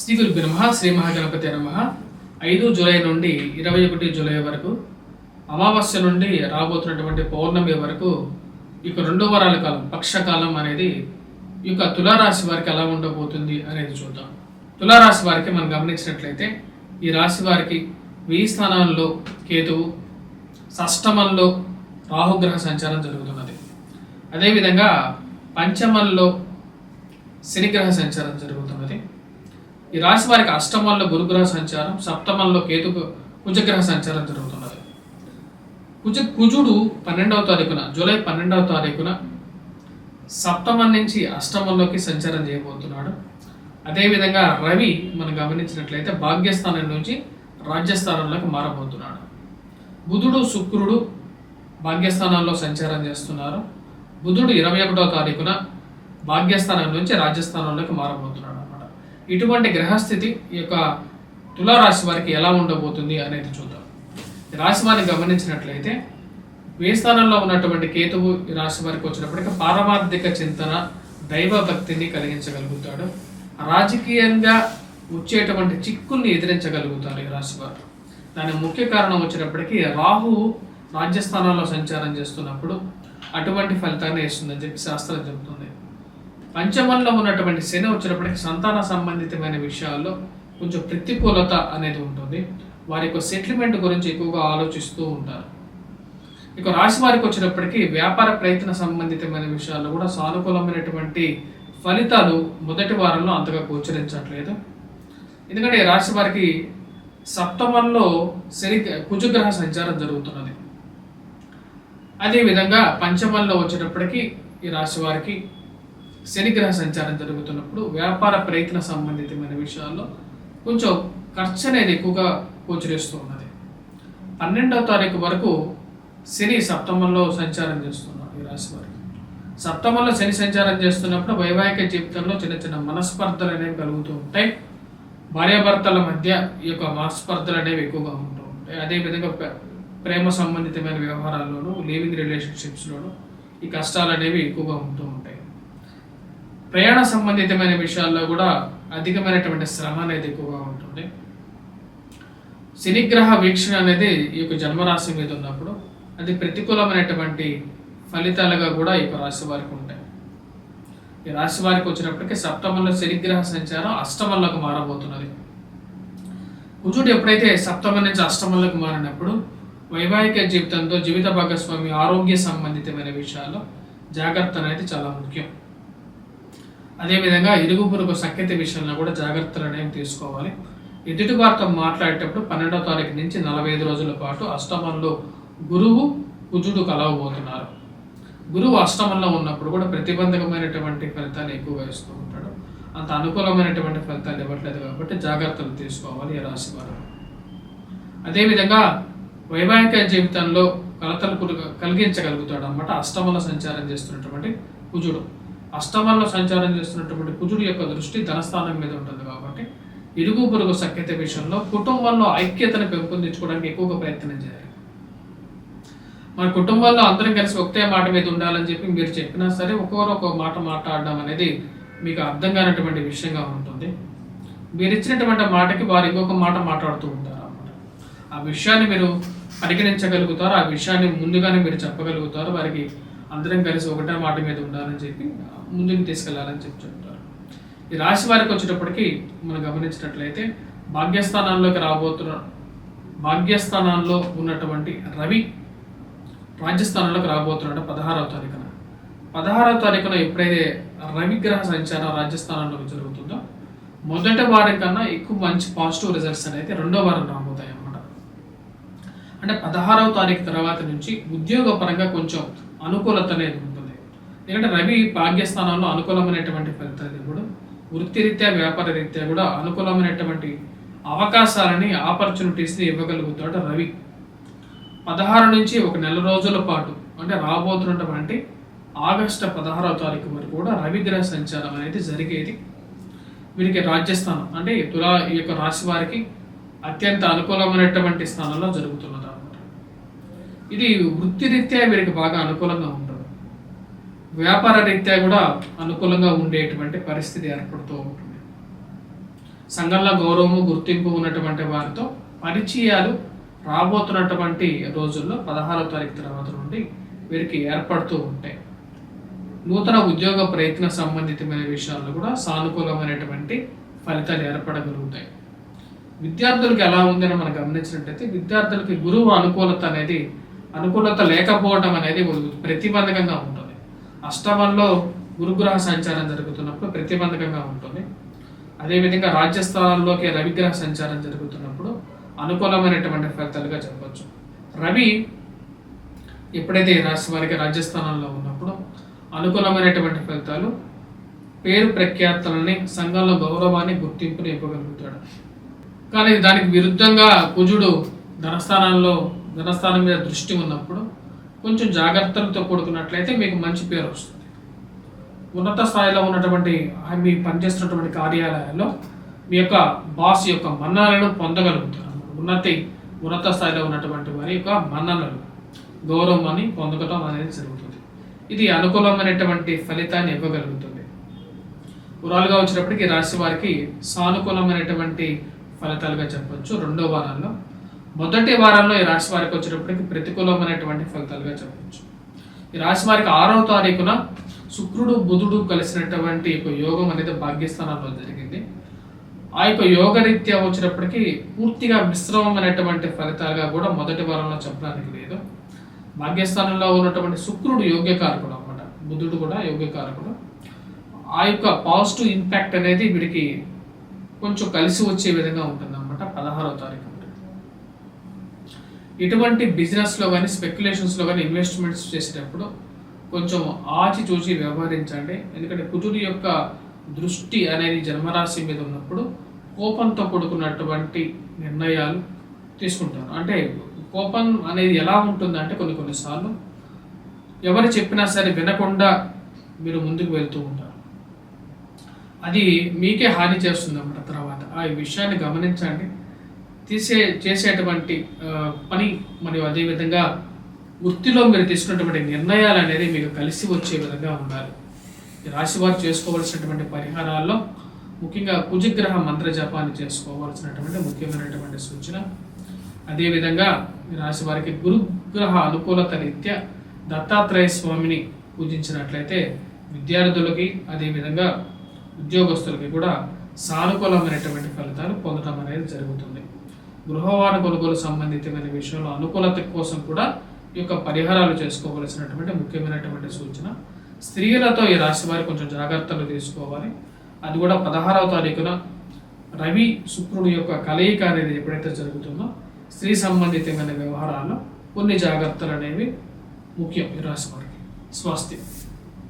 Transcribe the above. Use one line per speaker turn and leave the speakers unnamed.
శ్రీ గురుభ్యో నమః. శ్రీ మహాగణపతి నమః. 5 జూలై నుండి 21 జూలై వరకు, అమావాస్య నుండి రాబోతున్నటువంటి పౌర్ణమి వరకు ఇక 2 వారాల కాలం, పక్షకాలం అనేది ఇక తులారాశి వారికి ఎలా ఉండబోతుంది అనేది చూద్దాం. తులారాశి వారికి మనం గమనించినట్లయితే, ఈ రాశి వారికి 1000 స్థానాల్లో కేతువు, షష్టమంలో రాహుగ్రహ సంచారం జరుగుతున్నది. అదేవిధంగా పంచమంలో శనిగ్రహ సంచారం జరుగుతున్నది. ఈ రాశి వారికి అష్టమంలో గురుగ్రహ సంచారం, సప్తమంలో కుజగ్రహ సంచారం జరుగుతున్నది. కుజుడు 12వ తారీఖున, జూలై 12వ తారీఖున సప్తమం నుంచి అష్టమంలోకి సంచారం చేయబోతున్నాడు. అదేవిధంగా రవి మనం గమనించినట్లయితే భాగ్యస్థానం నుంచి రాజ్యస్థానంలోకి మారబోతున్నాడు. బుధుడు, శుక్రుడు భాగ్యస్థానంలో సంచారం చేస్తున్నారు. బుధుడు 21వ తారీఖున భాగ్యస్థానం నుంచి రాజ్యస్థానంలోకి మారబోతున్నాడు అన్నమాట. ఇటువంటి గ్రహస్థితి ఈ యొక్క తులారాశి వారికి ఎలా ఉండబోతుంది అనేది చూద్దాం. ఈ రాశి వారిని గమనించినట్లయితే, ఏ స్థానంలో ఉన్నటువంటి కేతువు ఈ రాశి వారికి వచ్చినప్పటికీ పారమార్థిక చింతన, దైవ భక్తిని కలిగించగలుగుతాడు. రాజకీయంగా వచ్చేటువంటి చిక్కుల్ని ఎదిరించగలుగుతారు ఈ రాశి వారు. దానికి ముఖ్య కారణం వచ్చినప్పటికీ రాహువు రాజ్యస్థానంలో సంచారం చేస్తున్నప్పుడు అటువంటి ఫలితాన్ని ఇస్తుందని చెప్పి శాస్త్రం చెబుతుంది. పంచమంలో ఉన్నటువంటి శని వచ్చినప్పటికీ సంతాన సంబంధితమైన విషయాల్లో కొంచెం ప్రతికూలత అనేది ఉంటుంది. వారి యొక్క సెటిల్మెంట్ గురించి ఎక్కువగా ఆలోచిస్తూ ఉంటారు. ఇక రాశి వారికి వచ్చినప్పటికీ వ్యాపార ప్రయత్న సంబంధితమైన విషయాల్లో కూడా సానుకూలమైనటువంటి ఫలితాలు మొదటి వారంలో అంతగా గోచరించట్లేదు. ఎందుకంటే రాశి వారికి సప్తమంలో కుజగ్రహ సంచారం జరుగుతున్నది. అదేవిధంగా పంచమంలో వచ్చేటప్పటికి ఈ రాశి వారికి శనిగ్రహ సంచారం జరుగుతున్నప్పుడు వ్యాపార ప్రయత్న సంబంధితమైన విషయాల్లో కొంచెం ఖర్చు అనేది ఎక్కువగా గోచరిస్తూ ఉన్నది. 12వ తారీఖు వరకు శని సప్తమంలో సంచారం చేస్తున్నారు ఈ రాశి వారికి. సప్తమంలో శని సంచారం చేస్తున్నప్పుడు వైవాహిక జీవితంలో చిన్న చిన్న మనస్పర్ధలు అనేవి కలుగుతూ ఉంటాయి. భార్యాభర్తల మధ్య ఈ యొక్క మనస్పర్ధలు అనేవి ఎక్కువగా ఉంటూ ఉంటాయి. అదేవిధంగా ప్రేమ సంబంధితమైన వ్యవహారాల్లోనూ, లివింగ్ రిలేషన్షిప్స్లోనూ ఈ కష్టాలు అనేవి ఎక్కువగా ఉంటూ ఉంటాయి. ప్రయాణ సంబంధితమైన విషయాల్లో కూడా అధికమైనటువంటి శ్రమ అనేది ఎక్కువగా ఉంటుంది. శనిగ్రహ వీక్షణ అనేది ఈ యొక్క జన్మరాశి మీద ఉన్నప్పుడు అది ప్రతికూలమైనటువంటి ఫలితాలుగా కూడా ఈ యొక్క రాశి వారికి ఉంటాయి. ఈ రాశి వారికి వచ్చినప్పటికీ సప్తమంలో శనిగ్రహ సంచారం అష్టమంలోకి మారబోతున్నది. కుజుడు ఎప్పుడైతే సప్తమం నుంచి అష్టమంలోకి మారినప్పుడు వైవాహిక జీవితంతో జీవిత భాగస్వామి ఆరోగ్య సంబంధితమైన విషయాల్లో జాగ్రత్త అనేది చాలా ముఖ్యం. అదేవిధంగా ఇరుగు పొరుగు సఖ్యత విషయంలో కూడా జాగ్రత్తలు అనేవి తీసుకోవాలి. ఎదుటి వారితో మాట్లాడేటప్పుడు 12వ తారీఖు నుంచి 45 రోజుల పాటు అష్టమంలో గురువు, కుజుడు కలవబోతున్నారు. గురువు అష్టమంలో ఉన్నప్పుడు కూడా ప్రతిబంధకమైనటువంటి ఫలితాలు ఎక్కువగా ఇస్తూ ఉంటాడు. అంత అనుకూలమైనటువంటి ఫలితాలు ఇవ్వట్లేదు కాబట్టి జాగ్రత్తలు తీసుకోవాలి ఈ రాశి వారు. అదేవిధంగా వైవాహిక జీవితంలో కలతలు కలిగించగలుగుతాడు అన్నమాట. అష్టమంలో సంచారం చేస్తున్నటువంటి కుజుడు, అష్టమంలో సంచారం చేస్తున్నటువంటి కుజుడు యొక్క దృష్టి ధనస్థానం మీద ఉంటుంది కాబట్టి ఇరుగు పొరుగు సఖ్యత విషయంలో కుటుంబంలో ఐక్యతను పెంపొందించుకోవడానికి ఎక్కువగా ప్రయత్నం చేయాలి. మన కుటుంబంలో అందరం కలిసి ఒకటే మాట మీద ఉండాలని చెప్పి మీరు చెప్పినా సరే ఒక్కొక్కరు ఒక మాట మాట్లాడడం అనేది మీకు అర్థం కానటువంటి విషయంగా ఉంటుంది. మీరు ఇచ్చినటువంటి మాటకి వారు ఇంకొక మాట మాట్లాడుతూ ఉంటారు అన్నమాట. ఆ విషయాన్ని మీరు పరిగణించగలుగుతారు, ఆ విషయాన్ని ముందుగానే మీరు చెప్పగలుగుతారు. వారికి అందరం కలిసి ఒకటే మాట మీద ఉండాలని చెప్పి ముందుకు తీసుకెళ్లాలని చెప్పి చెప్తారు. ఈ రాశి వారికి వచ్చేటప్పటికి మనం గమనించినట్లయితే భాగ్యస్థానాల్లో ఉన్నటువంటి రవి రాజ్యస్థానంలోకి రాబోతున్నాడు 16వ తారీఖున. 16వ తారీఖున ఎప్పుడైతే రవిగ్రహ సంచారం రాజ్యస్థానంలోకి జరుగుతుందో మొదటి వారం కన్నా ఎక్కువ మంచి పాజిటివ్ రిజల్ట్స్ అనేది 2వ వారం రాబోతాయి అన్నమాట. అంటే 16వ తారీఖు తర్వాత నుంచి ఉద్యోగపరంగా కొంచెం అనుకూలత అనేది ఉంటుంది. ఎందుకంటే రవి భాగ్యస్థానంలో అనుకూలమైనటువంటి ఫలితాలు ఇవ్వడం, వృత్తిరీత్యా వ్యాపార రీత్యా కూడా అనుకూలమైనటువంటి అవకాశాలని, ఆపర్చునిటీస్ని ఇవ్వగలుగుతాడు రవి. 16 నుంచి ఒక నెల రోజుల పాటు, అంటే రాబోతున్నటువంటి ఆగస్టు 16వ తారీఖు వరకు కూడా రవిగ్రహ సంచారం అనేది జరిగేది. వీరికి రాజ్యస్థానం అంటే ఈ యొక్క రాశి వారికి అత్యంత అనుకూలమైనటువంటి స్థానంలో జరుగుతున్నది అన్నమాట. ఇది వృత్తిరీత్యా వీరికి బాగా అనుకూలంగా ఉంటుంది. వ్యాపార రీత్యా కూడా అనుకూలంగా ఉండేటువంటి పరిస్థితి ఏర్పడుతూ ఉంటుంది. సంఘంలో గౌరవము గుర్తింపు ఉన్నటువంటి వారితో పరిచయాలు రాబోతున్నటువంటి రోజుల్లో 16వ తారీఖు తర్వాత నుండి వీరికి ఏర్పడుతూ ఉంటాయి. నూతన ఉద్యోగ ప్రయత్న సంబంధితమైన విషయాల్లో కూడా సానుకూలమైనటువంటి ఫలితాలు ఏర్పడగలుగుతాయి. విద్యార్థులకు ఎలా ఉందని మనం గమనించినట్లయితే విద్యార్థులకి గురువు అనుకూలత లేకపోవడం అనేది ప్రతిబంధకంగా ఉంటుంది. అష్టమంలో గురుగ్రహ సంచారం జరుగుతున్నప్పుడు ప్రతిబంధకంగా ఉంటుంది. అదేవిధంగా రాజ్యస్థానాల్లోకి రవిగ్రహ సంచారం జరుగుతున్నప్పుడు అనుకూలమైనటువంటి ఫలితాలుగా చెప్పవచ్చు. రవి ఎప్పుడైతే ఈ రాశి వారికి రాజ్యస్థానంలో ఉన్నప్పుడు అనుకూలమైనటువంటి ఫలితాలు, పేరు ప్రఖ్యాతలని, సంఘంలో గౌరవాన్ని గుర్తింపుని ఇవ్వగలుగుతాడు. కానీ దానికి విరుద్ధంగా కుజుడు ధనస్థానం మీద దృష్టి ఉన్నప్పుడు కొంచెం జాగ్రత్తలతో కూడుకున్నట్లయితే మీకు మంచి పేరు వస్తుంది. ఉన్నత స్థాయిలో ఉన్నటువంటి మీ పనిచేస్తున్నటువంటి కార్యాలయాల్లో మీ యొక్క బాస్ యొక్క మన్ననలను పొందగలుగుతారు. ఉన్నత స్థాయిలో ఉన్నటువంటి వారి యొక్క మన్ననలు, గౌరవాన్ని పొందడం అనేది జరుగుతుంది. ఇది అనుకూలమైనటువంటి ఫలితాన్ని ఇవ్వగలుగుతుంది. ఉరాలుగా వచ్చినప్పటికీ రాశి వారికి సానుకూలమైనటువంటి ఫలితాలుగా చెప్పవచ్చు. రెండో వారంలో, మొదటి వారంలో ఈ రాశి వారికి వచ్చేటప్పటికి ప్రతికూలమైనటువంటి ఫలితాలుగా చెప్పవచ్చు. ఈ రాశి వారికి 6వ తారీఖున శుక్రుడు బుధుడు కలిసినటువంటి ఒక యోగం అనేది భాగ్యస్థానంలో జరిగింది. ఆ యొక్క యోగరీత్యా వచ్చినప్పటికీ పూర్తిగా మిశ్రమమైనటువంటి ఫలితాలుగా కూడా మొదటి వారంలో చెప్పడానికి లేదు. భాగ్యస్థానంలో ఉన్నటువంటి శుక్రుడు యోగ్యకారకుడు అన్నమాట, బుధుడు కూడా యోగ్యకారకుడు. ఆ యొక్క పాజిటివ్ ఇంపాక్ట్ అనేది వీడికి కొంచెం కలిసి వచ్చే విధంగా ఉంటుంది అన్నమాట 16వ తారీఖు. ఇటువంటి బిజినెస్లో కానీ స్పెక్యులేషన్స్లో కానీ ఇన్వెస్ట్మెంట్స్ చేసేటప్పుడు కొంచెం ఆచితూచి వ్యవహరించండి. ఎందుకంటే కుజుడి యొక్క దృష్టి అనేది జన్మరాశి మీద ఉన్నప్పుడు కోపంతో కూడుకున్నటువంటి నిర్ణయాలు తీసుకుంటారు. అంటే కోపం అనేది ఎలా ఉంటుందంటే కొన్నిసార్లు ఎవరు చెప్పినా సరే వినకుండా మీరు ముందుకు వెళ్తూ ఉంటారు. అది మీకే హాని చేస్తుంది అన్నమాట. తర్వాత ఆ విషయాన్ని గమనించండి. చేసేటువంటి పని మరియు అదేవిధంగా వృత్తిలో మీరు తీసుకున్నటువంటి నిర్ణయాలు అనేది మీకు కలిసి వచ్చే విధంగా ఉండాలి. ఈ రాశి వారు చేసుకోవాల్సినటువంటి పరిహారాల్లో ముఖ్యంగా కుజగ్రహ మంత్ర జపాన్ని చేసుకోవాల్సినటువంటి ముఖ్యమైనటువంటి సూచన. అదేవిధంగా ఈ రాశి వారికి గురుగ్రహ అనుకూలత రీత్యా దత్తాత్రేయ స్వామిని పూజించినట్లయితే విద్యార్థులకి అదేవిధంగా ఉద్యోగస్తులకి కూడా సానుకూలమైనటువంటి ఫలితాలు పొందడం అనేది జరుగుతుంది. గృహవాహన కొనుగోలు సంబంధితమైన విషయంలో అనుకూలత కోసం కూడా ఈ యొక్క పరిహారాలు చేసుకోవలసినటువంటి ముఖ్యమైనటువంటి సూచన. స్త్రీలతో ఈ రాశి వారి కొంచెం జాగ్రత్తలు తీసుకోవాలి. అది కూడా 16వ తారీఖున రవి శుక్రుడు యొక్క కలయిక అనేది ఎప్పుడైతే జరుగుతుందో స్త్రీ సంబంధితమైన వ్యవహారాల్లో కొన్ని జాగ్రత్తలు అనేవి ముఖ్యం ఈ రాశి వారికి. స్వస్తి.